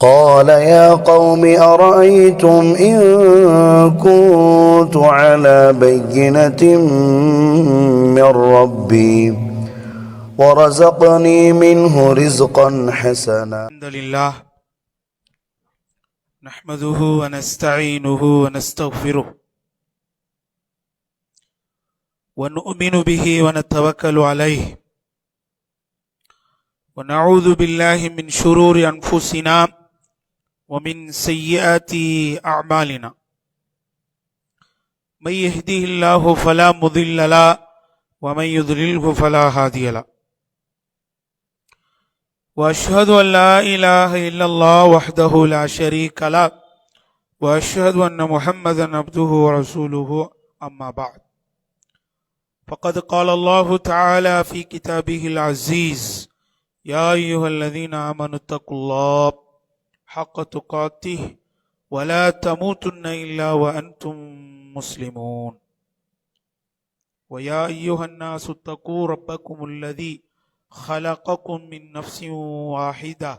قال يا قوم أرأيتم إن كنت على بينة من ربي ورزقني منه رزقا حسنا. الحمد لله نحمده ونستعينه ونستغفره ونؤمن به ونتوكل عليه ونعوذ بالله من شرور أنفسنا ومن سيئات أعمالنا. من يهده الله فلا مضل له ومن يضلله فلا هادي له. وأشهد أن لا إله إلا الله وحده لا شريك له وأشهد أن محمدا عبده ورسوله. أما بعد، فقد قال الله تعالى في كتابه العزيز: يا أيها الذين آمنوا اتقوا الله حق تقاته ولا تموتن إلا وأنتم مسلمون. ويا أيها الناس اتقوا ربكم الذي خلقكم من نفس واحدة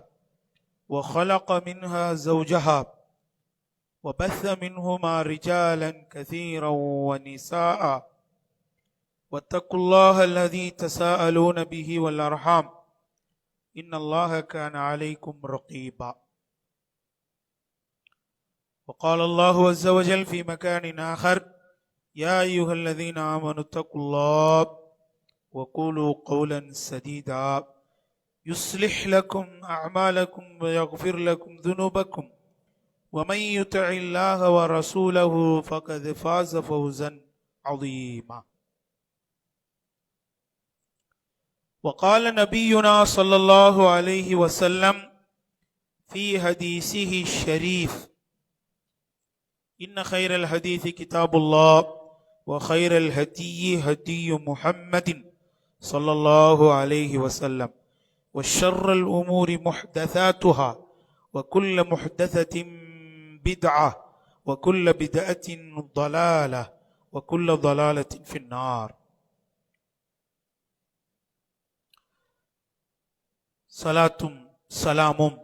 وخلق منها زوجها وبث منهما رجالا كثيرا ونساء واتقوا الله الذي تساءلون به والأرحام إن الله كان عليكم رقيبا. وقال الله عز وجل في مكان آخر: يا أيها الذين آمنوا اتقوا الله وقولوا قولا سديدا يصلح لكم أعمالكم ويغفر لكم ذنوبكم ومن يطع الله ورسوله فقد فاز فوزا عظيما. وقال نبينا صلى الله عليه وسلم في حديثه الشريف: إن خير الحديث كتاب الله وخير الهدي هدي محمد صلى الله عليه وسلم وشر الأمور محدثاتها وكل محدثة بدعة وكل بدعة ضلالة وكل ضلالة في النار. சலாத்தும் சலாமும்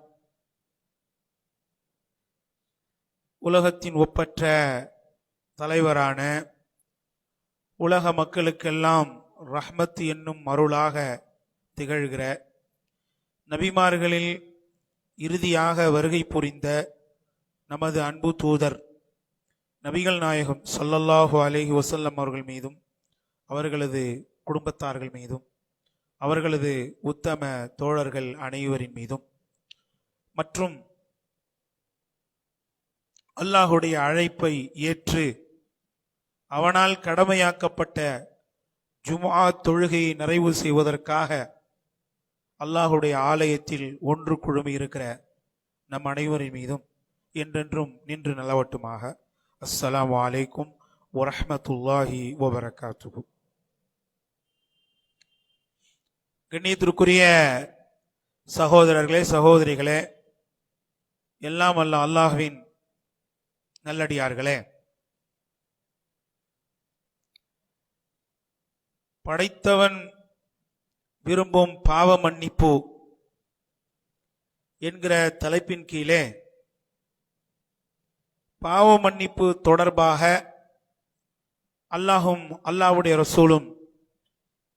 உலகத்தின் ஒப்பற்ற தலைவரான உலக மக்களுக்கெல்லாம் ரஹ்மத் என்னும் அருளாக திகழ்கிற நபிமார்களில் இறுதியாக வருகை புரிந்த நமது அன்பு தூதர் நபிகள் நாயகம் ஸல்லல்லாஹு அலைஹி வஸல்லம் அவர்கள் மீதும் அவர்களது குடும்பத்தார்கள் மீதும் அவர்களது உத்தம தோழர்கள் அனைவரின் மீதும் மற்றும் அல்லாஹுடைய அழைப்பை ஏற்று அவனால் கடமையாக்கப்பட்ட ஜும்ஆ தொழுகையை நிறைவு செய்வதற்காக அல்லாஹுடைய ஆலயத்தில் ஒன்று குழுமி இருக்கிற நம் அனைவரின் மீதும் என்றென்றும் நின்று நிலவட்டுமாக. அஸ்ஸலாமு அலைக்கும் வரஹ்மத்துல்லாஹி வபரகாத்துஹு. கண்ணியத்திற்குரிய சகோதரர்களே, சகோதரிகளே, எல்லாம் வல்ல அல்லாஹ்வின் நல்லடியார்களே, படைத்தவன் விரும்பும் பாவ மன்னிப்பு என்கிற தலைப்பின் கீழே பாவ மன்னிப்பு தொடர்பாக அல்லாஹும் அல்லாஹ்வுடைய ரசூலும்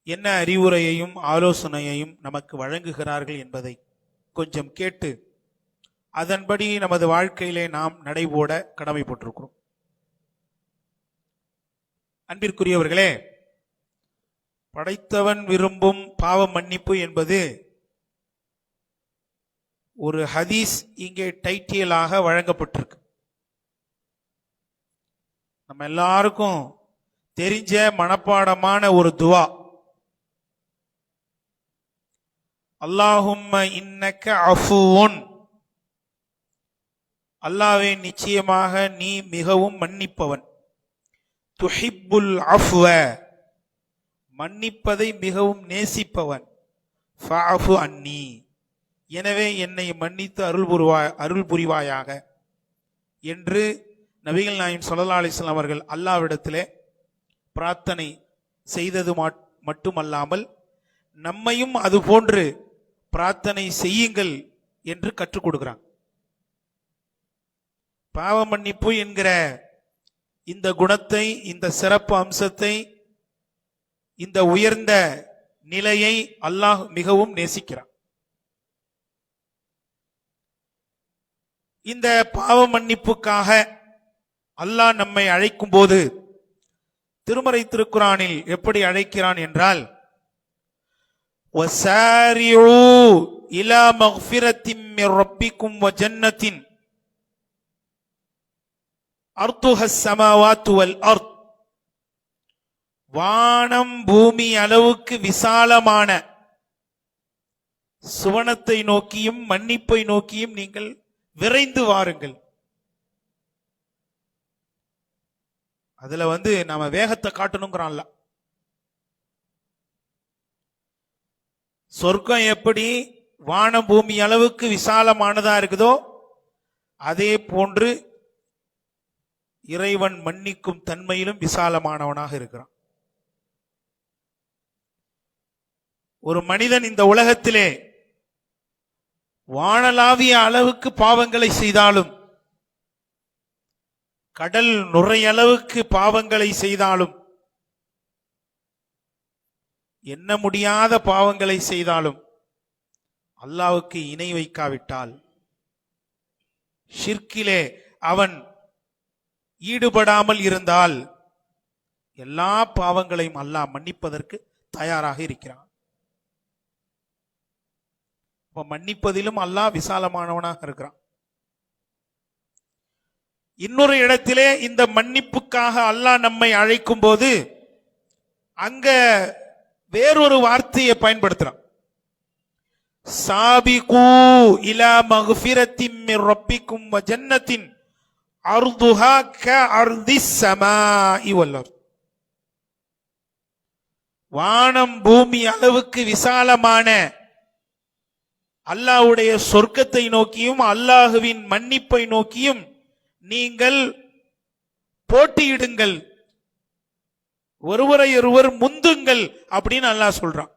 என்ன அறிவுரையையும் ஆலோசனையையும் நமக்கு வழங்குகிறார்கள் என்பதை கொஞ்சம் கேட்டு அதன்படி நமது வாழ்க்கையிலே நாம் நடைபோட கடமைப்பட்டிருக்கிறோம். அன்பிற்குரியவர்களே, படைத்தவன் விரும்பும் பாவ மன்னிப்பு என்பது ஒரு ஹதீஸ் இங்கே டைட்டிலாக வழங்கப்பட்டிருக்கு. நம்ம எல்லாருக்கும் தெரிஞ்ச மனப்பாடமான ஒரு துவா: அல்லாஹும்ம இன்னக்க அஃபுவுன், அல்லாஹ்வே நிச்சயமாக நீ மிகவும் மன்னிப்பவன், துஹிப்புல் அஃப்வ மன்னிப்பதை மிகவும் நேசிப்பவன், ஃபஅஃபு அன்னி எனவே என்னை மன்னித்து அருள் புரிவாயாக என்று நபிகள் நாயகம் ஸல்லல்லாஹு அலைஹி வஸல்லம் அவர்கள் அல்லாஹ்விடத்திலே பிரார்த்தனை செய்தது மட்டுமல்லாமல் நம்மையும் அது போன்று பிரார்த்தனை செய்யுங்கள் என்று கற்றுக் கொடுக்கிறாங்க. பாவ மன்னிப்பு என்கிற இந்த குணத்தை, இந்த சிறப்பு அம்சத்தை, இந்த உயர்ந்த நிலையை அல்லாஹ் மிகவும் நேசிக்கிறான். இந்த பாவ மன்னிப்புக்காக அல்லாஹ் நம்மை அழைக்கும் போது திருமறை திருக்குரானில் எப்படி அழைக்கிறான் என்றால், வஸாரிஉ இலா மக்ஃபிரத்தின் மிர் ரப்பிக்கும் வ ஜன்னத்தின் அர்துஹஸ் ஸமாவாத்து வல் அர்த், வானம் பூமி அளவுக்கு விசாலமான சுவனத்தை நோக்கியும் மன்னிப்பை நோக்கியும் நீங்கள் விரைந்து வாருங்கள். அதுல நாம வேகத்தை காட்டணுங்கிறான்ல. சொர்க்கம் எப்படி வானம் பூமி அளவுக்கு விசாலமானதா இருக்குதோ, அதே போன்று இறைவன் மன்னிக்கும் தன்மையிலும் விசாலமானவனாக இருக்கிறான். ஒரு மனிதன் இந்த உலகத்திலே வானளாவிய அளவுக்கு பாவங்களை செய்தாலும், கடல் நுரையளவுக்கு பாவங்களை செய்தாலும், எண்ண முடியாத பாவங்களை செய்தாலும், அல்லாஹ்வுக்கு இணை வைக்காவிட்டால், ஷிர்கிலே அவன் ஈடுபடாமல் இருந்தால், எல்லா பாவங்களையும் அல்லாஹ் மன்னிப்பதற்கு தயாராக இருக்கிறான். மன்னிப்பதிலும் அல்லாஹ் விசாலமானவனாக இருக்கிறான். இன்னொரு இடத்திலே இந்த மன்னிப்புக்காக அல்லாஹ் நம்மை அழைக்கும் போது அங்க வேறொரு வார்த்தையை பயன்படுத்துறான். சாபிகு இலா மக்ஃபிரத்தின் மிர் ரப்பிக்கும் வ ஜன்னத்தின் அர்துஹா கஅர்திஸ் ஸமாஇ வல் அர்த், வானம் பூமி அளவுக்கு விசாலமான அல்லாஹ்வுடைய சொர்க்கத்தை நோக்கியும் அல்லாஹுவின் மன்னிப்பை நோக்கியும் நீங்கள் போட்டியிடுங்கள், ஒருவரை ஒருவர் முந்துங்கள் அப்படின்னு அல்லாஹ் சொல்றான்.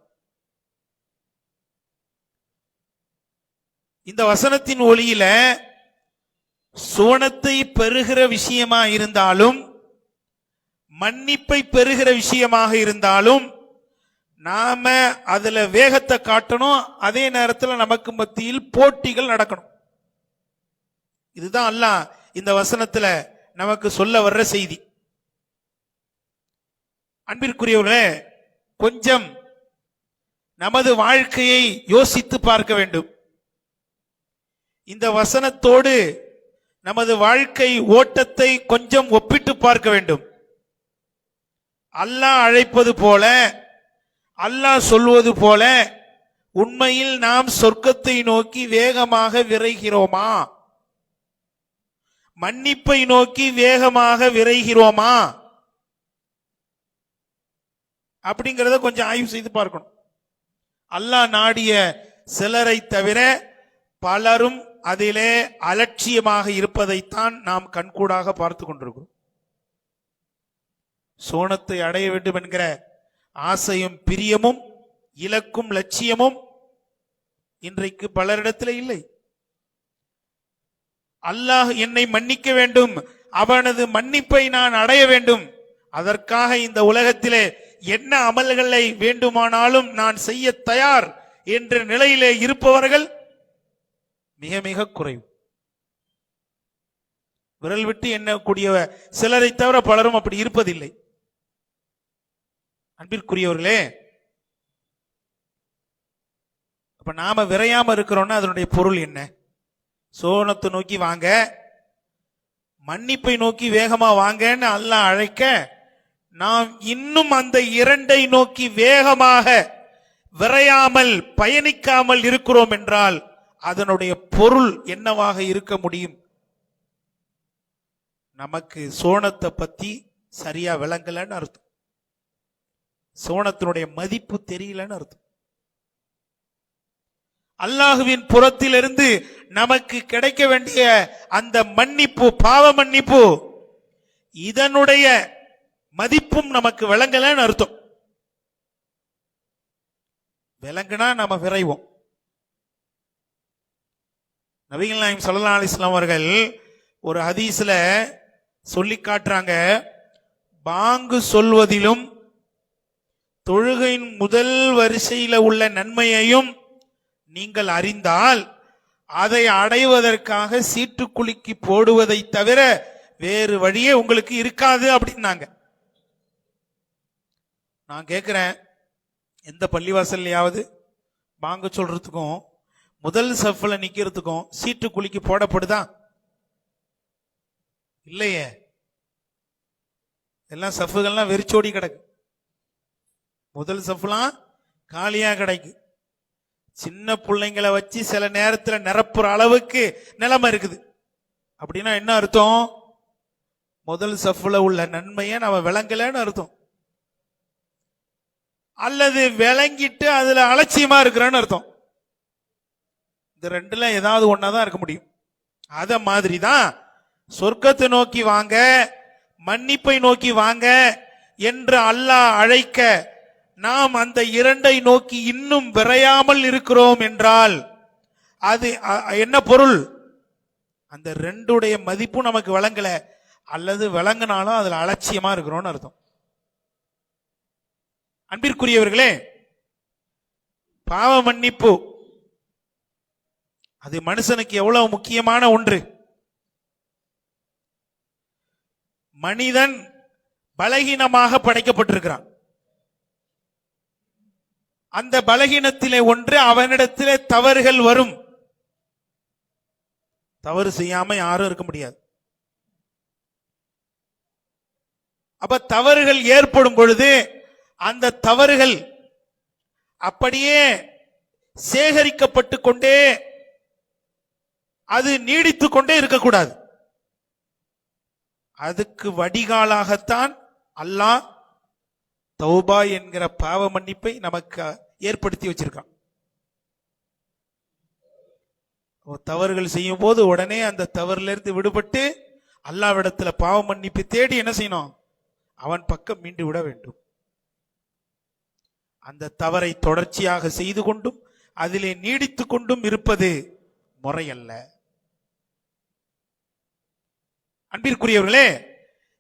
இந்த வசனத்தின் ஒளியில சுவனத்தை பெறுகிற விஷயமா இருந்தாலும், மன்னிப்பை பெறுகிற விஷயமாக இருந்தாலும், நாம அதுல வேகத்தை காட்டணும். அதே நேரத்தில் நமக்கு மத்தியில் போட்டிகள் நடக்கணும். இதுதான் அல்லாஹ் இந்த வசனத்துல நமக்கு சொல்ல வர்ற செய்தி. அன்பிற்குரியவர்களே, கொஞ்சம் நமது வாழ்க்கையை யோசித்து பார்க்க வேண்டும். இந்த வசனத்தோடு நமது வாழ்க்கை ஓட்டத்தை கொஞ்சம் ஒப்பிட்டு பார்க்க வேண்டும். அல்லாஹ் அழைப்பது போல, அல்லாஹ் சொல்வது போல உண்மையில் நாம் சொர்க்கத்தை நோக்கி வேகமாக விரைகிறோமா? மன்னிப்பை நோக்கி வேகமாக விரைகிறோமா? அப்படிங்கறத கொஞ்சம் ஆய்வு செய்து பார்க்கணும். அல்லாஹ் நாடிய சிலரை தவிர பலரும் அதிலே அலட்சியமாக இருப்பதைத்தான் நாம் கண்கூடாக பார்த்து கொண்டிருக்கிறோம். சோனத்தை அடைய வேண்டும் என்கிற ஆசையும் பிரியமும் இலக்கும் லட்சியமும் இன்றைக்கு பலரிடத்தில் இல்லை. அல்லாஹ் என்னை மன்னிக்க வேண்டும், அவனது மன்னிப்பை நான் அடைய வேண்டும், அதற்காக இந்த உலகத்திலே என்ன அமல்களை வேண்டுமானாலும் நான் செய்ய தயார் என்ற நிலையிலே இருப்பவர்கள் மிக மிக குறைவு. விரல் விட்டு எண்ணக்கூடிய சிலரை தவிர பலரும் அப்படி இருப்பதில்லை. அன்பிற்குரியவர்களே, அப்ப நாம விரையாம இருக்கிறோம்னா அதனுடைய பொருள் என்ன? சோனத்தை நோக்கி வாங்க, மன்னிப்பை நோக்கி வேகமா வாங்கன்னு அல்லாஹ் அழைக்க, நாம் இன்னும் அந்த இரண்டை நோக்கி வேகமாக விரையாமல் பயணிக்காமல் இருக்கிறோம் என்றால் அதனுடைய பொருள் என்னவாக இருக்க முடியும்? நமக்கு சோனத்தை பத்தி சரியா விளங்கலன்னு அர்த்தம். சோனத்தினுடைய மதிப்பு தெரியலன்னு அர்த்தம். அல்லாஹுவின் புறத்திலிருந்து நமக்கு கிடைக்க வேண்டிய அந்த மன்னிப்பு, பாவ மன்னிப்பு, இதனுடைய மதிப்பும் நமக்கு விளங்கலன்னு அர்த்தம். விளங்குனா நம்ம விரைவோம். நபிகள் நாயகம் ஸல்லல்லாஹு அலைஹி வஸல்லம் அவர்கள் ஒரு ஹதீஸ்ல சொல்லி காட்டுறாங்க, பாங்கு சொல்வதிலும் தொழுகையின் முதல் வரிசையில உள்ள நன்மையையும் நீங்கள் அறிந்தால் அதை அடைவதற்காக சீட்டுக்குலுக்கி போடுவதை தவிர வேறு வழியே உங்களுக்கு இருக்காது அப்படின்னாங்க. நான் கேட்கிறேன், எந்த பள்ளிவாசல்லையாவது பாங்கு சொல்றதுக்கும் முதல் சஃப்ல நிக்கிறதுக்கும் சீட்டுக்குலுக்கி போடப்படுதா? இல்லையே. எல்லாம் சஃப்புகள்லாம் வெறிச்சோடி கிடக்கு. முதல் சஃப்லாம் காலியா கிடைக்கு. சின்ன பிள்ளைங்களை வச்சு சில நேரத்தில் நிரப்புற அளவுக்கு நிலைமை இருக்குது. அப்படின்னா என்ன அர்த்தம்? முதல் சஃப்ல உள்ள நன்மையை நம்ம விளங்கலன்னு அர்த்தம், அல்லது விளங்கிட்டு அதுல அலட்சியமா இருக்கிறன்னு அர்த்தம். இந்த ரெண்டுல ஏதாவது ஒன்னாதான் இருக்க முடியும். அத மாதிரிதான் சொர்க்கத்தை நோக்கி வாங்க, மன்னிப்பை நோக்கி வாங்க என்று அல்லாஹ் அழைக்க நாம் அந்த இரண்டை நோக்கி இன்னும் விரையாமல் இருக்கிறோம் என்றால் அது என்ன பொருள்? அந்த ரெண்டுடைய மதிப்பும் நமக்கு விளங்கல, அல்லது விளங்கினாலும் அதுல அலட்சியமா இருக்கிறோம்னு அர்த்தம். அன்பிற்குரியவர்களே, பாவ மன்னிப்பு அது மனுஷனுக்கு எவ்வளவு முக்கியமான ஒன்று. மனிதன் பலகீனமாக படைக்கப்பட்டிருக்கிறான். அந்த பலகீனத்திலே ஒன்று, அவனிடத்திலே தவறுகள் வரும். தவறு செய்யாம யாரும் இருக்க முடியாது. அப்ப தவறுகள் ஏற்படும் பொழுது அந்த தவறுகள் அப்படியே சேகரிக்கப்பட்டு கொண்டே அது நீடித்து கொண்டே இருக்கக்கூடாது. அதுக்கு வடிகாலாகத்தான் அல்லாஹ் தௌபா என்கிற பாவ மன்னிப்பை நமக்கு ஏற்படுத்தி வச்சிருக்கான். தவறுகள் செய்யும் போது உடனே அந்த தவறுல இருந்து விடுபட்டு அல்லாஹ்விடத்துல பாவ மன்னிப்பு தேடி என்ன செய்யணும்? அவன் பக்கம் மீண்டு விட வேண்டும். அந்த தவறை தொடர்ச்சியாக செய்து கொண்டும் அதிலே நீடித்து கொண்டும் இருப்பது முறையல்ல. அன்பிற்குரியவர்களே,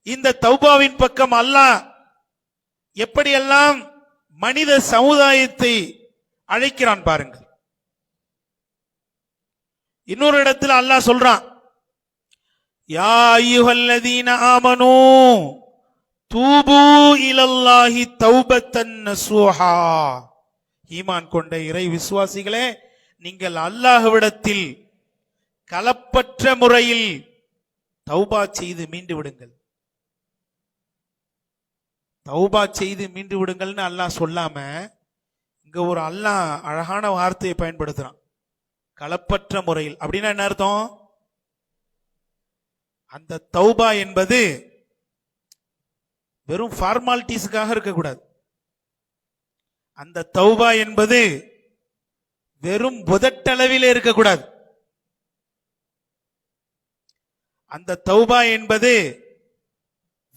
இந்த தௌபாவின் பக்கம் அல்லாஹ் எப்படியெல்லாம் மனித சமுதாயத்தை அழைக்கிறான் பாருங்கள். இன்னொரு இடத்துல அல்லாஹ் சொல்றான், யா அய்யுஹல்லதீன ஆமனூ தூபு இலல்லாஹி தௌபத்தன் நஸூஹா. ஈமான் கொண்ட இறை விசுவாசிகளே, நீங்கள் அல்லாஹ்விடத்தில் கலப்பற்ற முறையில் தௌபா செய்து மீண்டு விடுங்கள். தௌபா செய்து மீண்டு விடுங்கள்னு அல்லாஹ் சொல்லாம இங்க ஒரு அல்லாஹ் அழகான வார்த்தையை பயன்படுத்துறான், கலப்பற்ற முறையில். அப்படின்னா என்ன அர்த்தம்? அந்த தௌபா என்பது வெறும் ஃபார்மாலிட்டிஸுக்காக இருக்கக்கூடாது. அந்த தௌபா என்பது வெறும் புதட்டளவிலே இருக்கக்கூடாது. அந்த தௌபா என்பது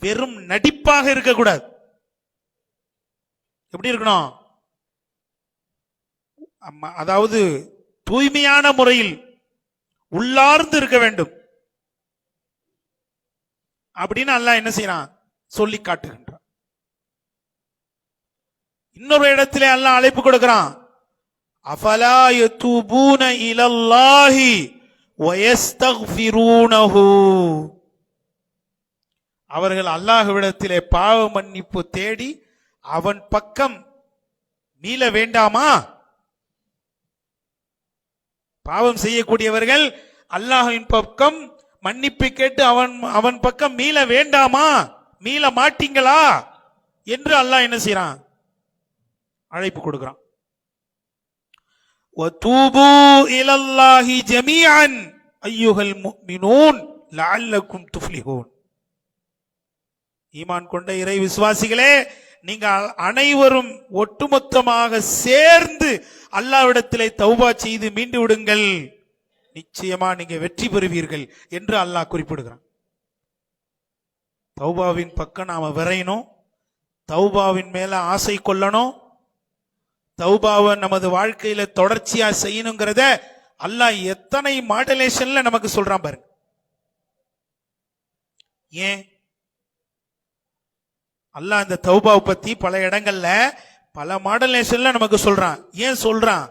வெறும் நடிப்பாக இருக்கக்கூடாது. எப்படி இருக்கணும்? அதாவது தூய்மையான முறையில் உள்ளார்ந்து இருக்க வேண்டும் அப்படின்னு அல்லாஹ் என்ன செய்யறான்? சொல்லி காட்டுகின்றான். இன்னொரு இடத்திலே அல்லாஹ் அழைப்பு கொடுக்கிறான், அஃபலா யதூபூன இலல்லாஹி வயஸ்தக்ஃபிரூனஹு. அவர்கள் அல்லாஹ்விடத்திலே பாவ மன்னிப்பு தேடி அவன் பக்கம் மீள வேண்டாமா? பாவம் செய்யக்கூடியவர்கள் அல்லாஹ்வின் பக்கம் மன்னிப்பு கேட்டு அவன் பக்கம் மீள வேண்டாமா? மீள மாட்டீங்களா என்று அல்லாஹ் என்ன செய்யறான்? அழைப்பு கொடுக்கிறான். வதூபு இலல்லாஹி ஜமீஅன் அய்யுஹல் முஃமினூன் லஅல்லக்கும் துஃப்லிஹூன். ஈமான் கொண்ட இறை விசுவாசிகளே, நீங்கள் அனைவரும் ஒட்டுமொத்தமாக சேர்ந்து அல்லாஹ்விடத்திலே தௌபா செய்து மீண்டு விடுங்கள், நிச்சயமா நீங்க வெற்றி பெறுவீர்கள் என்று அல்லாஹ் குறிப்பிடுகிறான். தௌபாவின் பக்கம் நாம விரையணும், தௌபாவின் மேல ஆசை கொள்ளணும், தௌபாவை நமது வாழ்க்கையில தொடர்ச்சியா செய்யணுங்கிறத அல்லாஹ் எத்தனை மாடுலேஷன்ல நமக்கு சொல்றான் பாருங்க. ஏன் அல்லாஹ் இந்த தௌபாவை பத்தி பல இடங்கள்ல பல மாடலேஷன்ல நமக்கு சொல்றான். ஏன் சொல்றான்?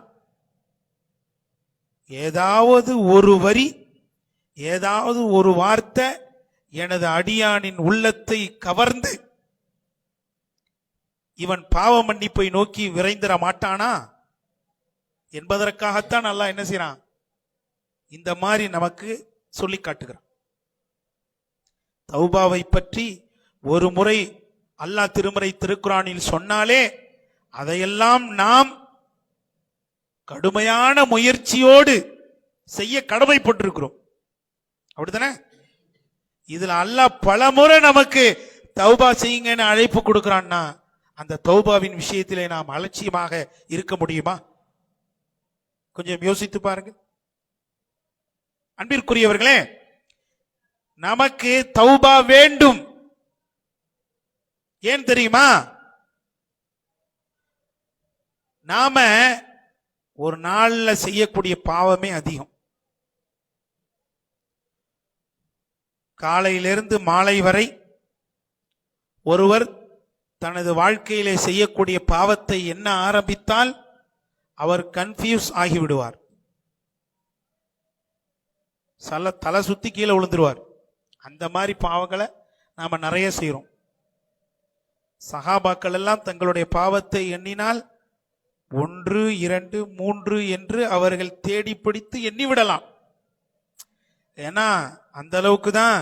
ஏதாவது ஒரு வரி, ஏதாவது ஒரு வார்த்தை எனது அடியானின் உள்ளத்தை கவர்ந்து இவன் பாவ மன்னிப்பை நோக்கி விரைந்திட மாட்டானா என்பதற்காகத்தான் அல்லாஹ் என்ன செய்யறான், இந்த மாதிரி நமக்கு சொல்லி காட்டுகிறான். தௌபாவை பற்றி ஒரு முறை அல்லாஹ் திருமறை திருக்குரானில் சொன்னாலே அதையெல்லாம் நாம் கடுமையான முயற்சியோடு செய்ய கடமைப்பட்டிருக்கிறோம். அப்படித்தானே? இதுல அல்லாஹ் பல முறை நமக்கு தௌபா செய்யுங்கன்னு அழைப்பு கொடுக்கிறான்னா அந்த தௌபாவின் விஷயத்திலே நாம் அலட்சியமாக இருக்க முடியுமா? கொஞ்சம் யோசித்து பாருங்க. அன்பிற்குரியவர்களே, நமக்கு தௌபா வேண்டும். ஏன் தெரியுமா? நாம ஒரு நாள்ல செய்யக்கூடிய பாவமே அதிகம். காலையிலிருந்து மாலை வரை ஒருவர் தனது வாழ்க்கையிலே செய்யக்கூடிய பாவத்தை எண்ண ஆரம்பித்தால் அவர் கன்ஃபியூஸ் ஆகிவிடுவார். தலை சுத்தி கீழே விழுந்துருவார். அந்த மாதிரி பாவங்களை நாம நிறைய செய்யறோம். சஹாபாக்கள் எல்லாம் தங்களுடைய பாவத்தை எண்ணினால் 1, 2, 3 என்று அவர்கள் தேடி பிடித்து எண்ணிவிடலாம். ஏன்னா அந்த அளவுக்கு தான்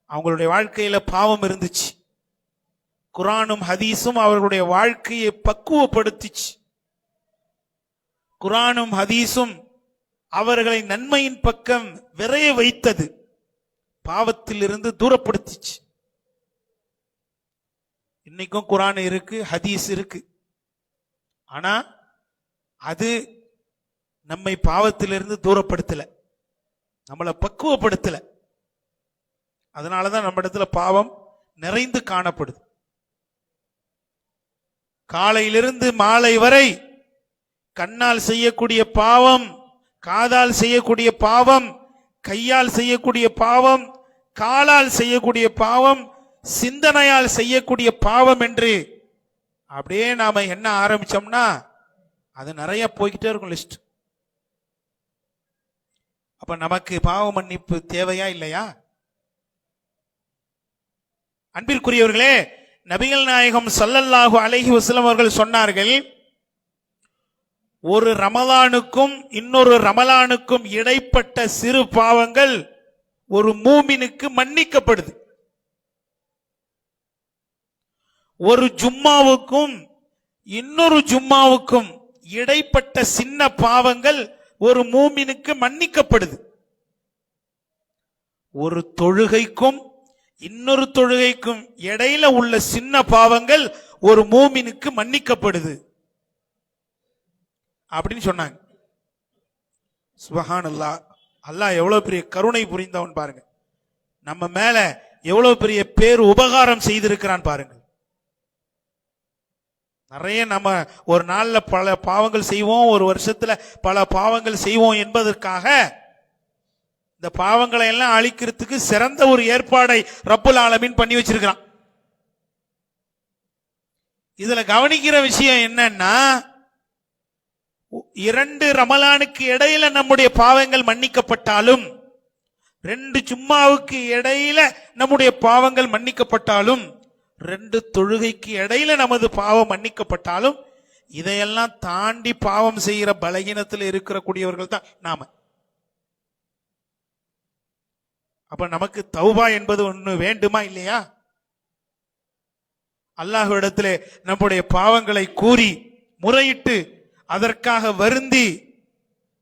அவங்களுடைய வாழ்க்கையில பாவம் இருந்துச்சு. குர்ஆனும் ஹதீஸும் அவர்களுடைய வாழ்க்கையை பக்குவப்படுத்திச்சு. குர்ஆனும் ஹதீஸும் அவர்களை நன்மையின் பக்கம் விரைய வைத்தது, பாவத்தில் இருந்து தூரப்படுத்திச்சு. இன்னைக்கும் குர்ஆன் இருக்கு, ஹதீஸ் இருக்கு. ஆனா அது நம்மை பாவத்திலிருந்து தூரப்படுத்தல, நம்மளை பக்குவப்படுத்தல. அதனாலதான் நம்ம இடத்துல பாவம் நிறைந்து காணப்படுது. காலையிலிருந்து மாலை வரை கண்ணால் செய்யக்கூடிய பாவம், காதால் செய்யக்கூடிய பாவம், கையால் செய்யக்கூடிய பாவம், காலால் செய்யக்கூடிய பாவம், சிந்தனையால் செய்யக்கூடிய பாவம் என்று அப்படியே நாம என்ன ஆரம்பிச்சோம்னா அது நிறைய போய்கிட்டே இருக்கும் லிஸ்ட். அப்ப நமக்கு பாவ மன்னிப்பு தேவையா இல்லையா? அன்பிற்குரியவர்களே, நபிகள் நாயகம் ஸல்லல்லாஹு அலைஹி வஸல்லம் அவர்கள் சொன்னார்கள், ஒரு ரமலானுக்கும் இன்னொரு ரமலானுக்கும் இடைப்பட்ட சிறு பாவங்கள் ஒரு மூமினுக்கு மன்னிக்கப்படுது. ஒரு ஜும்மாவுக்கும் இன்னொரு ஜும்மாவுக்கும் இடைப்பட்ட சின்ன பாவங்கள் ஒரு மூமினுக்கு மன்னிக்கப்படுது. ஒரு தொழுகைக்கும் இன்னொரு தொழுகைக்கும் இடையில உள்ள சின்ன பாவங்கள் ஒரு மூமினுக்கு மன்னிக்கப்படுது அப்படின்னு சொன்னாங்க. சுப்ஹானல்லாஹ். அல்லாஹ் எவ்வளவு பெரிய கருணை புரிந்தவன் பாருங்க. நம்ம மேல எவ்வளவு பெரிய பேர் உபகாரம் செய்திருக்கிறான் பாருங்க. நிறைய நம்ம ஒரு நாள்ல பல பாவங்கள் செய்வோம், ஒரு வருஷத்துல பல பாவங்கள் செய்வோம் என்பதற்காக இந்த பாவங்களை எல்லாம் அழிக்கிறதுக்கு சிறந்த ஒரு ஏற்பாடை ரப்புல் ஆலமீன் பண்ணி வச்சிருக்கிறான். இதுல கவனிக்கிற விஷயம் என்னன்னா, 2 ரமலானுக்கு இடையில நம்முடைய பாவங்கள் மன்னிக்கப்பட்டாலும், 2 ஜும்மாவுக்கு இடையில நம்முடைய பாவங்கள் மன்னிக்கப்பட்டாலும், 2 தொழுகைக்கு இடையில நமது பாவம் மன்னிக்கப்பட்டாலும், இதையெல்லாம் தாண்டி பாவம் செய்கிற பலகீனத்தில் இருக்கிற கூடியவர்கள் தான் நாம. அப்ப நமக்கு தௌபா என்பது ஒண்ணு வேண்டுமா இல்லையா? அல்லாஹ்விடத்திலே நம்முடைய பாவங்களை கூறி முறையிட்டு அதற்காக வருந்தி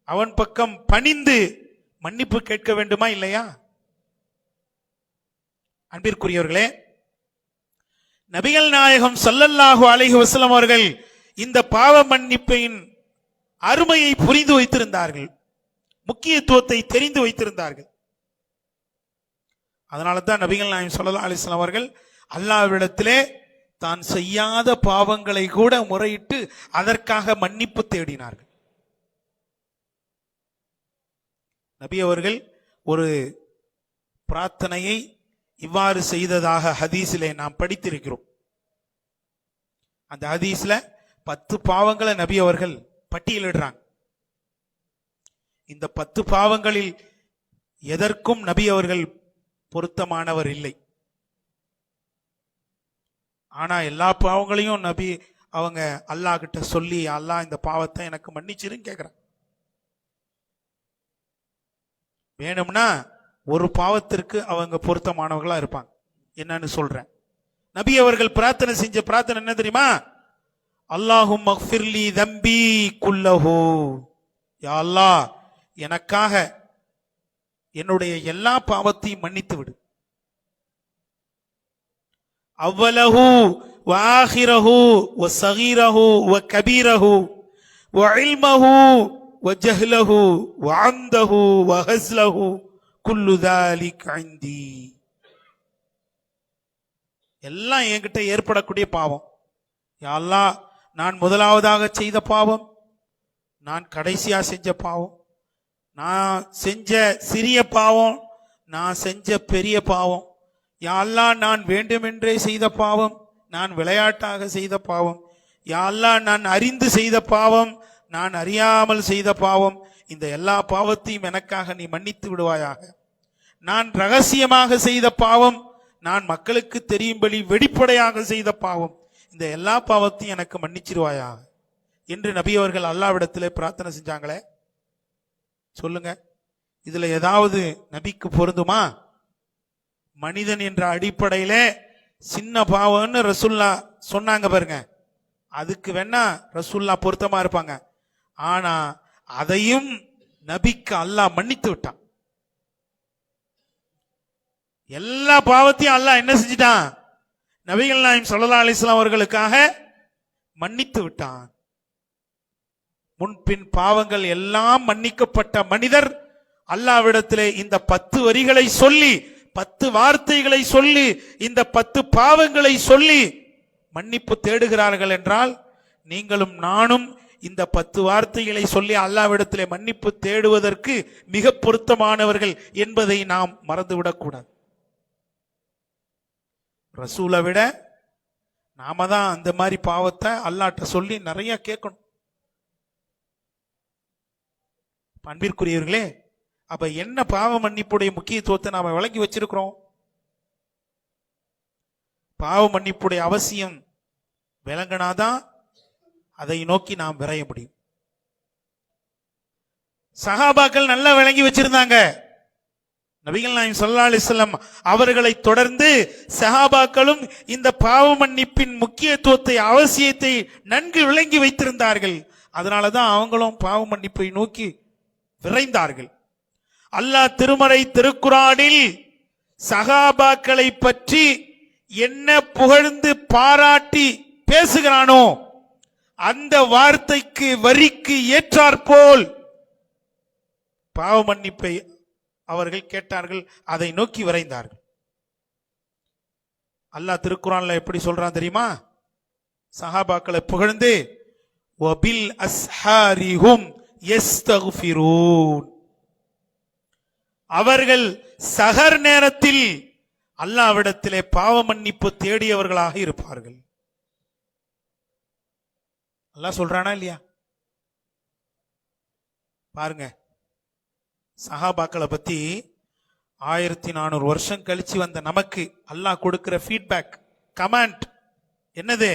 அவன் பக்கம் பணிந்து மன்னிப்பு கேட்க வேண்டுமா இல்லையா? அன்பிற்குரியவர்களே, நபிகள் நாயகம் ஸல்லல்லாஹு அலைஹி வஸல்லம் அவர்கள் இந்த பாவ மன்னிப்பின் அருமையை புரிந்து வைத்திருந்தார்கள், முக்கியத்துவத்தை தெரிந்து வைத்திருந்தார்கள். அதனால தான் நபிகள் நாயகம் ஸல்லல்லாஹு அலைஹி வஸல்லம் அவர்கள் அல்லாஹ்விடத்திலே தான் செய்யாத பாவங்களை கூட முறையிட்டு அதற்காக மன்னிப்பு தேடினார்கள். நபி அவர்கள் ஒரு பிரார்த்தனையை இவ்வாறு செய்ததாக ஹதீஸிலே நாம் படித்திருக்கிறோம். அந்த ஹதீஸ்ல 10 பாவங்களை நபி அவர்கள் பட்டியலிடுறாங்க. இந்த 10 பாவங்களில் எதற்கும் நபி அவர்கள் பொருத்தமானவர் இல்லை. ஆனா எல்லா பாவங்களையும் நபி அவங்க அல்லாஹ் கிட்ட சொல்லி, அல்லாஹ் இந்த பாவத்தை எனக்கு மன்னிச்சிருன்னு கேட்கிறாங்க. வேணும்னா ஒரு பாவத்திற்கு அவங்க பொருத்தமானவர்களா இருப்பாங்க. என்னன்னு சொல்றேன். நபி அவர்கள் பிரார்த்தனை செஞ்ச பிரார்த்தனை என்ன தெரியுமா? அல்லாஹும் மக்ஃபிர்லி தம்பி குல்லஹு, யா அல்லாஹ் எனக்காக என்னுடைய எல்லா பாவத்தையும் மன்னித்து விடு. அவ்வலஹு வ ஆகிரஹு வ ஸகீரஹு வ கபீரஹு வ இல்மஹு வ ஜஹ்லஹு வ அந்தஹு வ ஹஸ்லஹு குல்லு தாலிக இந்தி. எல்லாம் என்கிட்ட ஏற்படக்கூடிய பாவம். யா அல்லாஹ் நான் முதலாவதாக செய்த பாவம், நான் கடைசியா செஞ்ச பாவம், நான் செஞ்ச சிறிய பாவம், நான் செஞ்ச பெரிய பாவம். யா அல்லாஹ் நான் வேண்டுமென்றே செய்த பாவம், நான் விளையாட்டாக செய்த பாவம். யா அல்லாஹ் நான் அறிந்து செய்த பாவம், நான் அறியாமல் செய்த பாவம். இந்த எல்லா பாவத்தையும் எனக்காக நீ மன்னித்து விடுவாயாக. நான் ரகசியமாக செய்த பாவம், நான் மக்களுக்கு தெரியும்படி வெளிப்படையாக செய்த பாவம், இந்த எல்லா பாவத்தையும் எனக்கு மன்னிச்சிருவாயாக என்று நபி அவர்கள் அல்லாஹ்விடத்திலே பிரார்த்தனை செஞ்சாங்களே. சொல்லுங்க, இதுல ஏதாவது நபிக்கு பொருந்துமா? மனிதன் என்ற அடிப்படையில சின்ன பாவம்னு ரசூல்லா சொன்னாங்க பாருங்க, அதுக்கு வேணா ரசூல்லா பொருத்தமா இருப்பாங்க. ஆனா அதையும் நபிக்கு அல்லாஹ் மன்னித்து விட்டான். எல்லா பாவத்தையும் அல்லாஹ் என்ன செஞ்சிட்டான்? நபிகள் நாயகம் ஸல்லல்லாஹு அலைஹி வஸல்லம் அவர்களுக்காக மன்னித்து விட்டான். முன்பின் பாவங்கள் எல்லாம் மன்னிக்கப்பட்ட மனிதர் அல்லாஹ்விடத்திலே இந்த 10 வரிகளை சொல்லி, 10 வார்த்தைகளை சொல்லி, இந்த 10 பாவங்களை சொல்லி மன்னிப்பு தேடுகிறார்கள் என்றால், நீங்களும் நானும் இந்த 10 வார்த்தைகளை சொல்லி அல்லாஹ்விடத்திலே மன்னிப்பு தேடுவதற்கு மிக பொருத்தமானவர்கள் என்பதை நாம் மறந்துவிடக்கூடாது. ரசூலை விட நாம தான் அந்த மாதிரி பாவத்தை அல்லாஹ்ட்ட சொல்லி நிறைய கேட்கணும். அன்பிற்குரியவர்களே, அப்ப என்ன பாவ மன்னிப்புடைய முக்கியத்துவத்தை நாம விளங்கி வச்சிருக்கிறோம்? பாவ மன்னிப்புடைய அவசியம் விளங்கினாதான் அதை நோக்கி நாம் விரைய முடியும். சஹாபாக்கள் நல்லா விளங்கி வச்சிருந்தாங்க. நபிகள் நாயகம் ஸல்லல்லாஹு அலைஹி வஸல்லம் அவர்களை தொடர்ந்து சஹாபாக்களும் இந்த பாவ மன்னிப்பின் முக்கியத்துவத்தை, அவசியத்தை நன்கு விளங்கி வைத்திருந்தார்கள். அதனாலதான் அவங்களும் பாவ மன்னிப்பை நோக்கி விரைந்தார்கள். அல்லாஹ் திருமறை திருக்குர்ஆனில் சஹாபாக்களை பற்றி என்ன புகழ்ந்து பாராட்டி பேசுகிறானோ அந்த வார்த்தைக்கு வரிக்கு ஏற்றாற்போல் பாவ மன்னிப்பை அவர்கள் கேட்டார்கள், அதை நோக்கி விரைந்தார்கள். அல்லாஹ் திருக்குர்ஆன்ல எப்படி சொல்றான் தெரியுமா? சஹாபாக்களை புகழ்ந்து வபில் அஸ்ஹாரிஹும் யஸ்தக்ஃபிரூன், அவர்கள் சஹர் நேரத்தில் அல்லாஹ்விடத்திலே பாவ மன்னிப்பு தேடியவர்களாக இருப்பார்கள். அல்லாஹ் சொல்றானா இல்லையா? பாருங்க, சஹாபாக்களை பத்தி 1400 வருஷம் கழிச்சு வந்த நமக்கு அல்லாஹ் கொடுக்கிற ஃபீட்பேக், கமெண்ட் என்னது?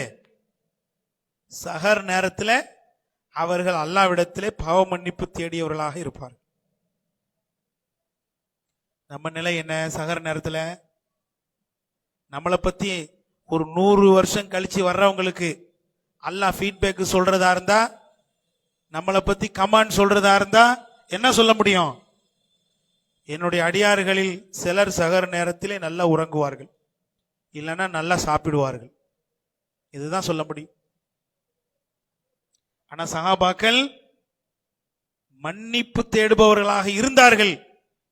சஹர் நேரத்தில் அவர்கள் அல்லாஹ்விடத்திலே பாவ மன்னிப்பு தேடியவர்களாக இருப்பார். நம்ம நிலை என்ன? சஹர் நேரத்தில் நம்மளை பத்தி ஒரு 100 வருஷம் கழிச்சு வர்றவங்களுக்கு அல்லாஹ் ஃபீட்பேக் சொல்றதா இருந்தா, நம்மளை பத்தி கமெண்ட் சொல்றதா இருந்தா என்ன சொல்ல முடியும்? என்னுடைய அடியார்களில் சிலர் சஹர் நேரத்திலே நல்லா உறங்குவார்கள், இல்லைன்னா நல்லா சாப்பிடுவார்கள், இதுதான் சொல்ல முடியும். ஆனா சஹாபாக்கள் மன்னிப்பு தேடுபவர்களாக இருந்தார்கள்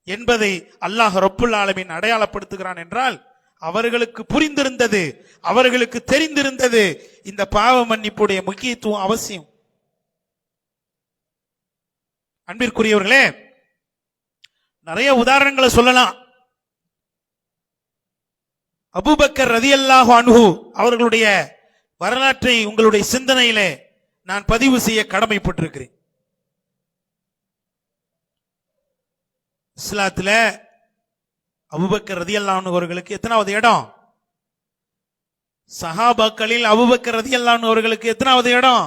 என்பதை அல்லாஹ் ரப்புல் ஆலமீன் அடையாளப்படுத்துகிறான் என்றால், அவர்களுக்கு புரிந்திருந்தது, அவர்களுக்கு தெரிந்திருந்தது இந்த பாவ மன்னிப்புடைய முக்கியத்துவம் அவசியம். அன்பிற்குரியவர்களே, நிறைய உதாரணங்களை சொல்லலாம். அபூபக்கர் ரலியல்லாஹு அன்ஹு அவர்களுடைய வரலாற்றை உங்களுடைய சிந்தனையிலே நான் பதிவு செய்ய கடமைப்பட்டிருக்கிறேன். இஸ்லாத்துல அபூபக்கர் ரலியல்லாஹு அன்ஹு அவர்களுக்கு எத்தனாவது இடம்? சஹாபாக்களில் அபூபக்கர் ரலியல்லாஹு அன்ஹு அவர்களுக்கு எத்தனாவது இடம்?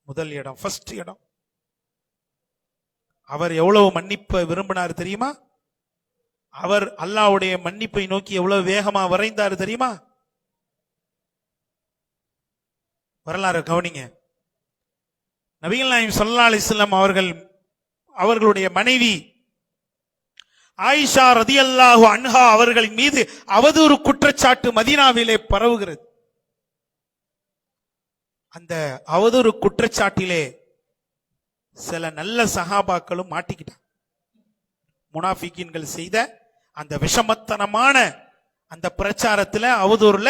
முதல் இடம், ஃபர்ஸ்ட் இடம். அவர் எவ்வளவு மன்னிப்பை விரும்பினார் தெரியுமா? அவர் அல்லாஹ்வுடைய மன்னிப்பை நோக்கி எவ்வளவு வேகமா விரைந்தார் தெரியுமா? வரலாறு கவனிங்க. நபிகள் நாயகம் ஸல்லல்லாஹு அலைஹி வஸல்லம் அவர்களுடைய மனைவி ஆயிஷா ரலியல்லாஹு அன்ஹா அவர்களின் மீது அவதூறு குற்றச்சாட்டு மதீனாவிலே பரவுகிறது. அந்த அவதூறு குற்றச்சாட்டிலே சில நல்ல சஹாபாக்களும் மாட்டிக்கிட்டாங்க. முனாஃபிகீன்கள் செய்த அந்த விஷமத்தனமான அந்த பிரச்சாரத்துல அவதூறுல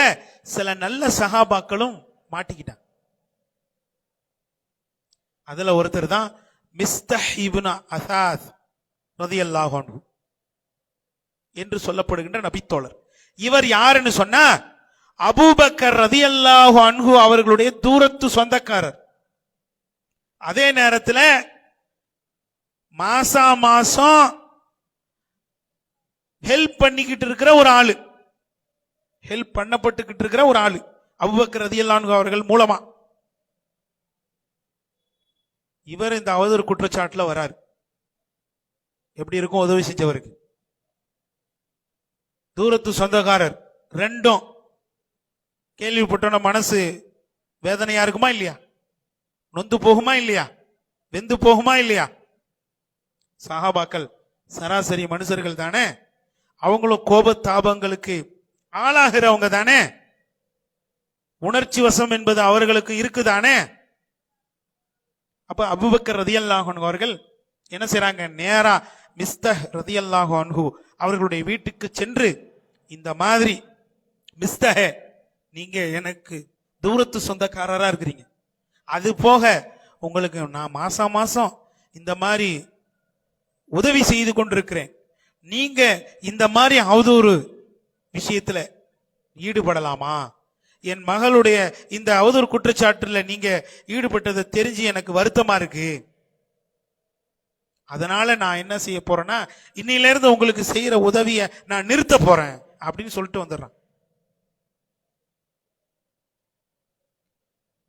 சில நல்ல சஹாபாக்களும் மாட்டிக்கிட்டாங்க. அதுல ஒருத்தர் தான் மிஸ்தஹ் இப்னு அஸாத் ரலியல்லாஹு அன்ஹு என்று சொல்லப்படுகின்ற நபித்தோழர். இவர் யாருன்னு சொன்னா அபூபக்கர் ரலியல்லாஹு அன்ஹு அவர்களுடைய தூரத்து சொந்தக்காரர். அதே நேரத்தில் மாசம் ஹெல்ப் பண்ணிக்கிட்டு இருக்கிற ஒரு ஆளு, ஹெல்ப் பண்ணப்பட்டுக்கிட்டு இருக்கிற ஒரு ஆளு அபூபக்கர் ரலியல்லாஹு அன்ஹு அவர்கள் மூலமா இவர் இந்த அவதூறு குற்றச்சாட்டுல வராரு. எப்படி இருக்கும் உதவி செஞ்சவருக்கு? தூரத்து சொந்தக்காரர் ரெண்டும் கேள்விப்பட்டோன மனசு வேதனையா இருக்குமா இல்லையா? நொந்து போகுமா இல்லையா? வெந்து போகுமா இல்லையா? சஹாபாக்கள் சராசரி மனுஷர்கள் தானே, அவங்களும் கோபத்தாபங்களுக்கு ஆளாகிறவங்க தானே, உணர்ச்சி வசம் என்பது அவர்களுக்கு இருக்குதானே. அப்ப அபூபக்கர் ரலியல்லாஹு அன்ஹு அவர்கள் என்ன செய்றாங்க? நேரா மிஸ்தஹ் ரலியல்லாஹு அன்ஹு அவர்களுடைய வீட்டுக்கு சென்று இந்த மாதிரி, மிஸ்தஹ், நீங்க எனக்கு தூரத்து சொந்தக்காரரா இருக்கிறீங்க, அது போக உங்களுக்கு நான் மாசம் இந்த மாதிரி உதவி செய்து கொண்டிருக்கிறேன், நீங்க இந்த மாதிரி அவதூறு விஷயத்துல ஈடுபடலாமா? என் மகளுடைய இந்த அவதூறு குற்றச்சாட்டுல நீங்க ஈடுபட்டதை தெரிஞ்சு எனக்கு வருத்தமா இருக்கு. அதனால நான் என்ன செய்ய போறேன்னா, இன்னையில இருந்து உங்களுக்கு செய்யற உதவியை நான் நிறுத்த போறேன் அப்படின்னு சொல்லிட்டு வந்துடுறான்.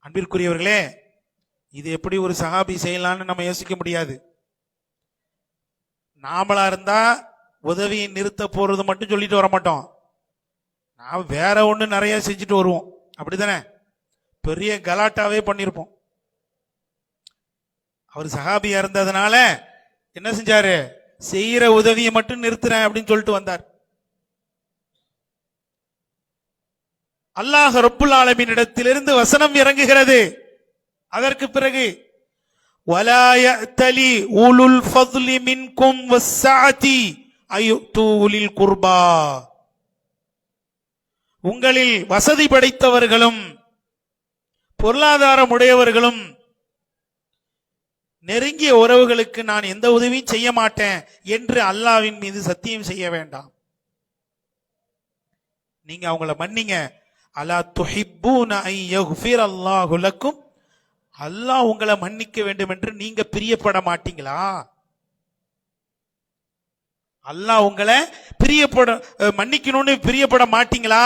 அன்பிற்குரியவர்களே, இது எப்படி ஒரு சஹாபி செய்யலாம்னு நம்ம யோசிக்க முடியாது. நாமளா இருந்தா உதவியை நிறுத்த போறது மட்டும் சொல்லிட்டு வர மாட்டோம், நான் வேற ஒண்ணு நிறைய செஞ்சுட்டு வருவோம். அப்படித்தானே? பெரிய கலாட்டாவே பண்ணிருப்போம். அவர் சஹாபியா இருந்ததுனால என்ன செஞ்சாரு? செய்யற உதவியை மட்டும் நிறுத்துறேன் அப்படின்னு சொல்லிட்டு வந்தார். அல்லாஹ் ரப்புல் ஆலமீன் இடத்திலிருந்து வசனம் இறங்குகிறது. அதற்கு பிறகு வலா யஅ்தலி உலுல் ஃபض்லி மின்கும் வஸ்ஸஅதி அயுது உலில் குர்பா, உங்களில் வசதி படைத்தவர்களும் பொருளாதாரம் உடையவர்களும் நெருங்கிய உறவுகளுக்கு நான் எந்த உதவியும் செய்ய மாட்டேன் என்று அல்லாஹ்வின் மீது சத்தியம் செய்ய வேண்டாம். நீங்க அவங்கள மன்னிங்க. அலா துஹிப்பூன ஐ யக்ஃபிரல்லாஹு லக்கும், அல்லாஹ் உங்களை மன்னிக்க வேண்டும் என்று நீங்க பிரியப்பட மாட்டீங்களா? அல்லாஹ் உங்களை மன்னிக்கணும்னு பிரியப்பட மாட்டீங்களா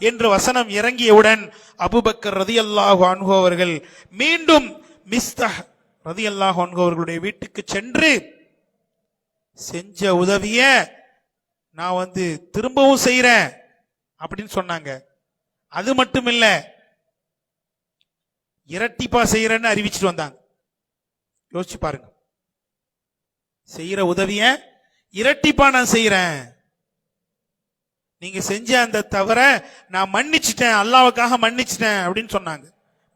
என்று வசனம் இறங்கியவுடன் அபூபக்கர் ரலியல்லாஹு அன்ஹு அவர்கள் மீண்டும் மிஸ்தஹ் ரலியல்லாஹு அன்ஹு அவர்களுடைய வீட்டுக்கு சென்று செஞ்ச உதவிய நான் திரும்பவும் செய்யறேன் அப்படின்னு சொன்னாங்க. அது மட்டும் இல்ல, இரட்டிப்பா செய்யறேன்னு அறிவிச்சிட்டு வந்தாங்க. யோசிச்சு பாருங்க, செய்யற உதவிய இரட்டிப்பா நான் செய்யறேன், நீங்க செஞ்ச அந்த தவற நான் மன்னிச்சிட்டேன், அல்லாஹ்வுக்காக மன்னிச்சிட்டேன் அப்படின்னு சொன்னாங்க.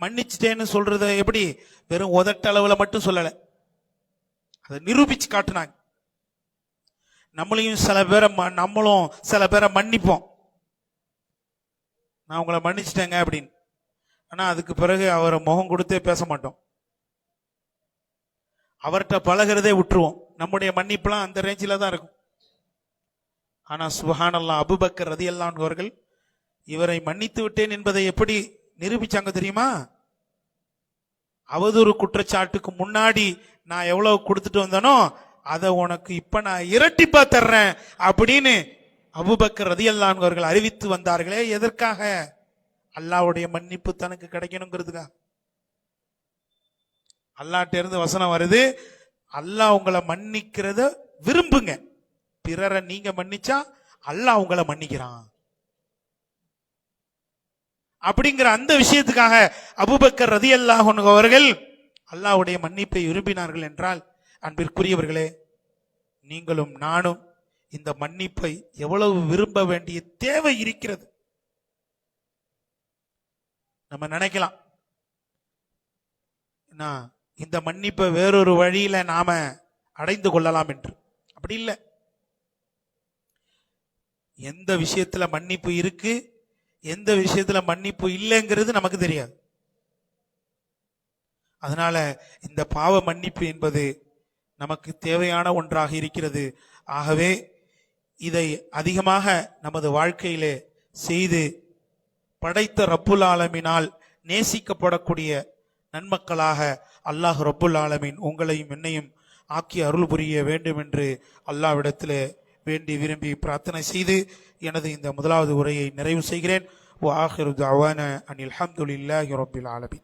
மன்னிச்சிட்டேன்னு சொல்றது எப்படி? வெறும் உதட்டளவுல மட்டும் சொல்லல, அதை நிரூபிச்சு காட்டுனாங்க. நம்மளும் சில பேரை மன்னிப்போம், நான் உங்களை மன்னிச்சிட்டேங்க அப்படின்னு. ஆனா அதுக்கு பிறகு அவரை முகம் கொடுத்தே பேச மாட்டோம், அவர்கிட்ட பழகிறதே விட்டுருவோம். நம்முடைய மன்னிப்புலாம் அந்த ரேஞ்சில தான் இருக்கும். ஆனா சுப்ஹானல்லாஹ், அபூபக்கர் ரலியல்லாஹு அன்ஹு அவர்கள் இவரை மன்னித்து விட்டேன் என்பதை எப்படி நிரூபிச்சாங்க தெரியுமா? அவதூறு குற்றச்சாட்டுக்கு முன்னாடி நான் எவ்வளவு கொடுத்துட்டு வந்தனோ அதை உனக்கு இப்ப நான் இரட்டிப்பா தர்றேன் அப்படின்னு அபூபக்கர் ரலியல்லாஹு அன்ஹு அவர்கள் அறிவித்து வந்தார்களே. எதற்காக? அல்லாஹ்வுடைய மன்னிப்பு தனக்கு கிடைக்கணுங்கிறதுக்காக. அல்லாஹ்ட்ட இருந்து வசனம் வருது, அல்லாஹ் உங்களை மன்னிக்கிறத விரும்புங்க, பிறரை நீங்க மன்னிச்சா அல்லாஹ் உங்களை மன்னிக்கிறான் அப்படிங்கிற அந்த விஷயத்துக்காக அபூபக்கர் ரலியல்லாஹு அன்ஹு அவர்கள் அல்லாஹ்வுடைய மன்னிப்பை விரும்பினார்கள் என்றால், அன்பிற்குரியவர்களே, நீங்களும் நானும் இந்த மன்னிப்பை எவ்வளவு விரும்ப வேண்டிய தேவை இருக்கிறது. நம்ம நினைக்கலாம், இந்த மன்னிப்பை வேறொரு வழியில நாம அடைந்து கொள்ளலாம் என்று. அப்படி இல்லை. எந்த விஷயத்துல மன்னிப்பு இருக்கு, எந்த விஷயத்துல மன்னிப்பு இல்லைங்கிறது நமக்கு தெரியாது. அதனால இந்த பாவ மன்னிப்பு என்பது நமக்கு தேவையான ஒன்றாக இருக்கிறது. ஆகவே இதை அதிகமாக நமது வாழ்க்கையிலே செய்து படைத்த ரப்புல் ஆலமீனால் நேசிக்கப்படக்கூடிய நன்மக்களாக அல்லாஹ் ரப்புல் ஆலமீன் உங்களையும் என்னையும் ஆக்கி அருள் புரிய வேண்டும் என்று அல்லாஹ்விடத்திலே வேண்டி விரும்பி பிரார்த்தனை செய்து எனது இந்த முதலாவது உரையை நிறைவு செய்கிறேன். وآخر دعوانا أن الحمد لله رب العالمين.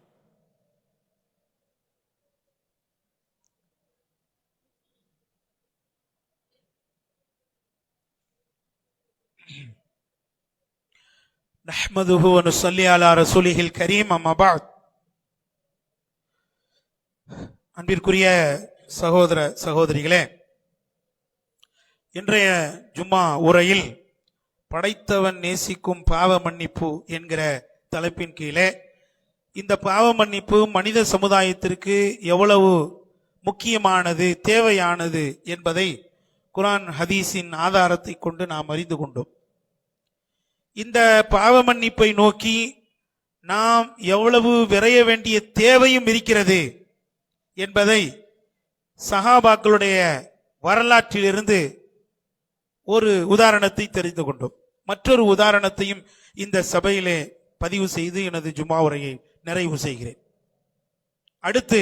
نحمده ونصلي على رسوله الكريم أما بعد. அன்பிற்குரிய சகோதர சகோதரிகளே, இன்றைய ஜும்மா உரையில் படைத்தவன் நேசிக்கும் பாவ மன்னிப்பு என்கிற தலைப்பின் கீழே இந்த பாவ மன்னிப்பு மனித சமுதாயத்திற்கு எவ்வளவு முக்கியமானது, தேவையானது என்பதை குர்ஆன் ஹதீஸின் ஆதாரத்தை கொண்டு நாம் அறிந்து கொண்டோம். இந்த பாவ மன்னிப்பை நோக்கி நாம் எவ்வளவு விரைய வேண்டிய தேவையும் இருக்கிறது என்பதை சஹாபாக்களுடைய வரலாற்றிலிருந்து ஒரு உதாரணத்தை தெரிந்து கொண்டோம். மற்றொரு உதாரணத்தையும் இந்த சபையிலே பதிவு செய்து எனது ஜும்மா உரையை நிறைவு செய்கிறேன். அடுத்து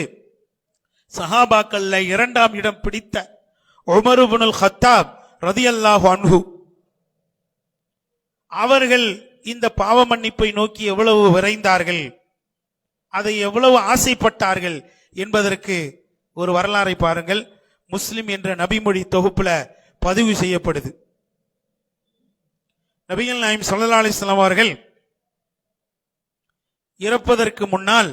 சஹாபாக்கள்ல இரண்டாம் இடம் பிடித்த உமர் இப்னுல் கத்தாப் ரலியல்லாஹு அன்ஹு அவர்கள் இந்த பாவ மன்னிப்பை நோக்கி எவ்வளவு விரைந்தார்கள், அதை எவ்வளவு ஆசைப்பட்டார்கள் என்பதற்கு ஒரு வரலாறை பாருங்கள். முஸ்லிம் என்ற நபிமொழி தொகுப்புல பதிவு செய்யப்படுது. நபிகள் நாயகம் ஸல்லல்லாஹு அலைஹி வஸல்லம் அவர்கள் இறப்பதற்கு முன்னால்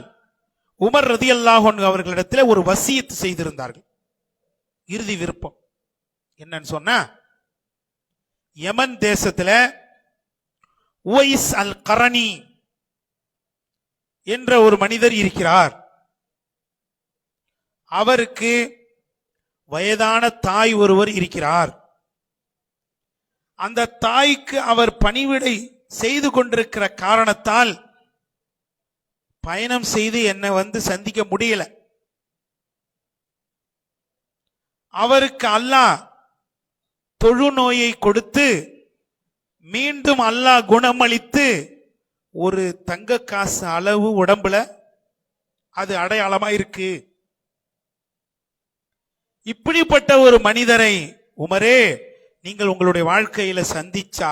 உமர் ரலியல்லாஹு அன்ஹு அவர்களிடத்தில் ஒரு வசியத் செய்திருந்தார்கள். இறுதி விருப்பம் என்னன்னு சொன்னா, யமன் தேசத்துல உவைஸ் அல் கரணி என்ற ஒரு மனிதர் இருக்கிறார். அவருக்கு வயதான தாய் ஒருவர் இருக்கிறார். அந்த தாய்க்கு அவர் பணிவிடை செய்து கொண்டிருக்கிற காரணத்தால் பயணம் செய்து என்னை வந்து சந்திக்க முடியல. அவருக்கு அல்லாஹ் தொழுநோயை கொடுத்து மீண்டும் அல்லாஹ் குணமளித்து ஒரு தங்க காசு அளவு உடம்புல அது அடையாளமா இருக்கு. இப்படிப்பட்ட ஒரு மனிதரை உமரே நீங்கள் உங்களுடைய வாழ்க்கையில சந்திச்சா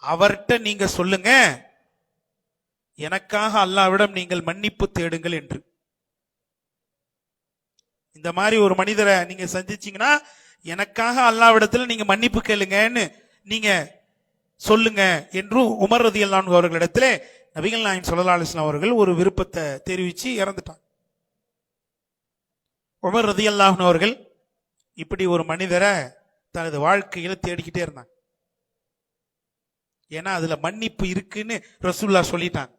அவர்கிட்ட நீங்க சொல்லுங்க, எனக்காக அல்லாஹ்விடம் நீங்கள் மன்னிப்பு தேடுங்கள் என்று. இந்த மாதிரி ஒரு மனிதரை நீங்க சந்திச்சீங்கன்னா எனக்காக அல்லாஹ்விடத்துல நீங்க மன்னிப்பு கேளுங்கன்னு நீங்க சொல்லுங்க என்று உமர் ரலியல்லாஹு அன்ஹு அவர்களிடத்திலே நபிகள் நாயகம் ஸல்லல்லாஹு அலைஹி வஸல்லம் அவர்கள் ஒரு விருப்பத்தை தெரிவிச்சு இறந்துட்டாங்க. உமர் ரலியல்லாஹு அன்ஹு அவர்கள் இப்படி ஒரு மனிதரை தனது வாழ்க்கையில தேடிக்கிட்டே இருந்தாங்க. ஏன்னா அதுல மன்னிப்பு இருக்குன்னு ரசூலுல்லாஹ் சொல்லிட்டாங்க.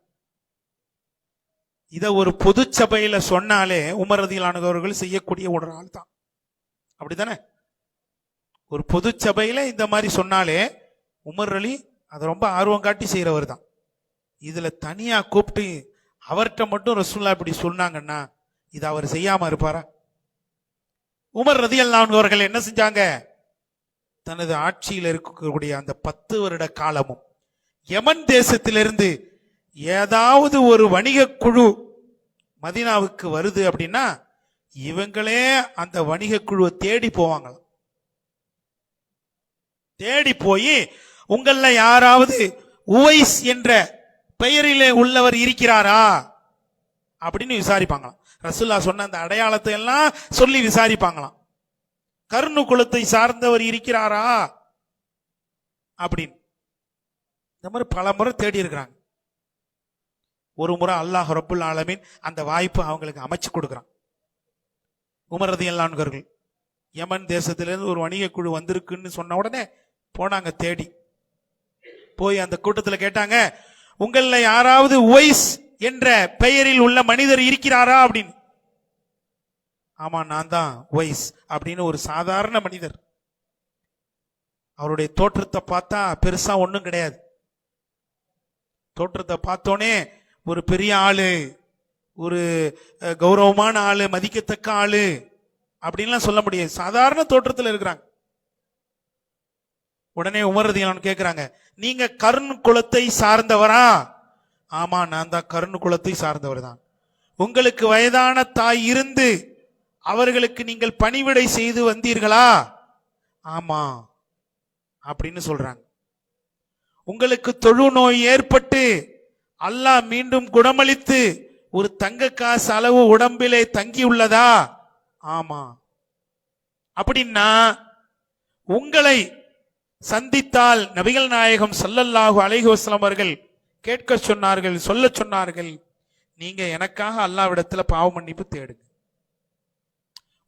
இத ஒரு பொது சபையில சொன்னாலே உமர் ரலியல்லாஹு அன்ஹு அவர்கள் செய்யக்கூடிய ஒரு ஆள் தான். அப்படித்தானே? ஒரு பொது சபையில இந்த மாதிரி சொன்னாலே உமர் அலி அதை ரொம்ப ஆர்வம் காட்டி செய்யறவர் தான். இதுல தனியா கூப்பிட்டு அவர்கிட்ட மட்டும் ரசூலுல்லாஹ் இப்படி சொன்னாங்கன்னா இது அவர் செய்யாம இருப்பாரா? உமர் ரலியல்லாஹு அன்ஹு அவர்கள் என்ன செஞ்சாங்க? தனது ஆட்சியில் இருக்கக்கூடிய அந்த 10 வருட காலமும் யமன் தேசத்திலிருந்து ஏதாவது ஒரு வணிக குழு மதீனாவுக்கு வருது அப்படின்னா இவங்களே அந்த வணிக குழுவை தேடி போவாங்களாம். தேடி போய் உங்கள யாராவது உவைஸ் என்ற பெயரிலே உள்ளவர் இருக்கிறாரா அப்படின்னு விசாரிப்பாங்களாம். ரசூலுல்லாஹ் சொன்ன அந்த அடையாளத்தை எல்லாம் சொல்லி விசாரிப்பாங்களாம். கர்ணு குலத்தை சார்ந்தவர் இருக்கிறாரா அப்படின்னு. இந்த மாதிரி பல முறை தேடி இருக்கிறாங்க. ஒரு முறை அல்லாஹ் ரப்புல் ஆலமீன் அந்த வாய்ப்பு அவங்களுக்கு அமைச்சு கொடுக்குறான். உமர் ரலியல்லாஹு அன்ஹு அவர்கள் யமன் தேசத்திலிருந்து ஒரு வணிக குழு வந்திருக்குன்னு சொன்ன உடனே போனாங்க தேடி. போய் அந்த கூட்டத்தில் கேட்டாங்க, உங்கள யாராவது உவைஸ் என்ற பெயரில் உள்ள மனிதர் இருக்கிறாரா அப்படின்னு. ஆமா, நான் தான் உவைஸ் அப்படின்னு ஒரு சாதாரண மனிதர். அவருடைய தோற்றத்தை பார்த்தா பெருசா ஒண்ணும் கிடையாது. தோற்றத்தை பார்த்தோன்னே ஒரு பெரிய ஆளு, ஒரு கௌரவமான ஆளு, மதிக்கத்தக்க ஆளு அப்படின்லாம் சொல்ல முடியாது. சாதாரண தோற்றத்தில் இருக்கிறாங்க. உடனே உமர் ரலியல்லாஹு அன்ஹு கேட்கிறாங்க, நீங்க கர்ண் குலத்தை சார்ந்தவரா? ஆமா, நான் தான் கர்ண் குலத்தை சார்ந்தவர் தான். உங்களுக்கு வயதான தாய் இருந்து அவர்களுக்கு நீங்கள் பணிவிடை செய்து வந்தீர்களா? ஆமா அப்படின்னு சொல்றாங்க. உங்களுக்கு தொழுநோய் ஏற்பட்டு அல்லாஹ் மீண்டும் குணமளித்து ஒரு தங்க காசு அளவு உடம்பிலே தங்கி உள்ளதா? ஆமா. அப்படின்னா உங்களை சந்தித்தால் நபிகள் நாயகம் ஸல்லல்லாஹு அலைஹி வஸல்லம் அவர்கள் கேட்க சொன்னார்கள், சொல்ல சொன்னார்கள், நீங்க எனக்காக அல்லாஹ்விடத்துல பாவ மன்னிப்பு தேடுங்க.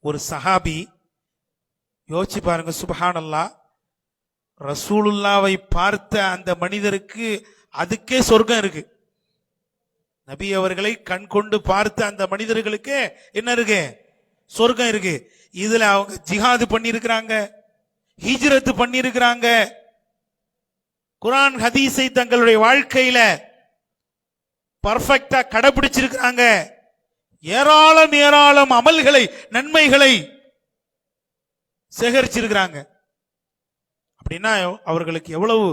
ஒரு சஹாபி யோசிச்சு பாருங்க, சுப்ஹானல்லாஹ், ரசூலுல்லாவை பார்த்த அந்த மனிதருக்கு அதுக்கே சொர்க்கம் இருக்கு. நபி அவர்களை கண் கொண்டு பார்த்த அந்த மனிதர்களுக்கு என்ன இருக்கு? சொர்க்கம் இருக்கு. இதுல அவங்க ஜிஹாது பண்ணி இருக்கிறாங்க, ஹிஜ்ரத் பண்ணி இருக்கிறாங்க, குர்ஆன் ஹதீஸை தங்களுடைய வாழ்க்கையில பர்ஃபெக்ட்டா கடைபிடிச்சிருக்கிறாங்க, ஏராளம் ஏராளம் அமல்களை, நன்மைகளை சேகரிச்சிருக்கிறாங்க. அப்படின்னா அவர்களுக்கு எவ்வளவு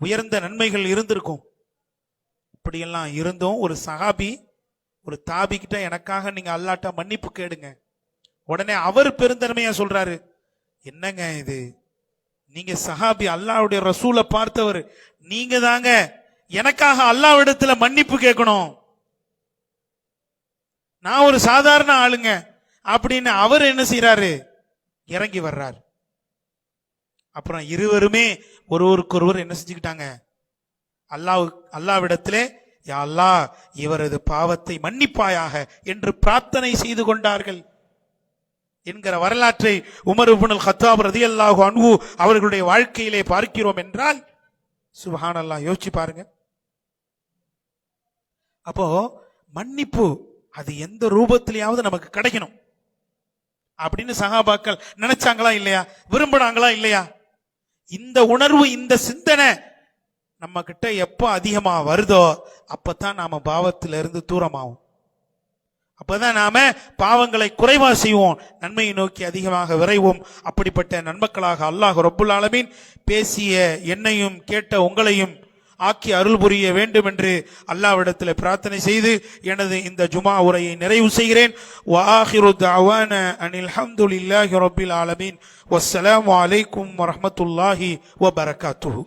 உயர்ந்த நன்மைகள் இருந்திருக்கும். இப்படியெல்லாம் இருந்தும் ஒரு சஹாபி ஒரு தாபி கிட்ட எனக்காக நீங்க அல்லாஹ்ட்ட மன்னிப்பு கேடுங்க. உடனே அவர் பெருந்தன்மையா சொல்றாரு, என்னங்க இது, நீங்க சஹாபி, அல்லாஹ்வுடைய ரசூலை பார்த்தவர், நீங்க தாங்க எனக்காக அல்லாஹ்விடத்துல மன்னிப்பு கேட்கணும், நான் ஒரு சாதாரண ஆளுங்க அப்படின்னு அவர் என்ன செய்யறாரு? இறங்கி வர்றாரு. அப்புறம் இருவருமே ஒருவருக்கொருவர் என்ன செஞ்சுக்கிட்டாங்க? அல்லாஹ்விடத்திலே, யா அல்லாஹ், இவரது பாவத்தை மன்னிப்பாயாக என்று பிரார்த்தனை செய்து கொண்டார்கள் என்கிற வரலாற்றை உமர் இப்னுல் கத்தாப் ரலியல்லாஹு அன்ஹு அவர்களுடைய வாழ்க்கையிலே பார்க்கிறோம் என்றால் சுப்ஹானல்லாஹ், யோசிச்சு பாருங்க. அப்போ மன்னிப்பு அது எந்த ரூபத்திலேயாவது நமக்கு கிடைக்கணும் அப்படின்னு சஹாபாக்கள் நினைச்சாங்களா இல்லையா? விரும்பினாங்களா இல்லையா? இந்த உணர்வு, இந்த சிந்தனை நம்ம கிட்ட எப்ப அதிகமா வருதோ அப்பதான் நாம பாவத்திலிருந்து தூரமாகும். அப்பதான் நாம பாவங்களை குறைவா செய்வோம், நன்மையை நோக்கி அதிகமாக விரைவோம். அப்படிப்பட்ட நன்மக்களாக அல்லாஹ் ரப்புல் ஆலமீன் பேசிய என்னையும் கேட்ட உங்களையும் ஆக்கி அருள் புரிய வேண்டும் என்று அல்லாஹ்விடத்தில் பிரார்த்தனை செய்து எனது இந்த ஜுமா உரையை நிறைவு செய்கிறேன். வஆகிரு தஅவானா அனில் ஹம்துலில்லாஹி ரப்பில் ஆலமீன். வஸ்ஸலாமு அலைக்கும் வரஹ்மத்துல்லாஹி வபரகாத்துஹு.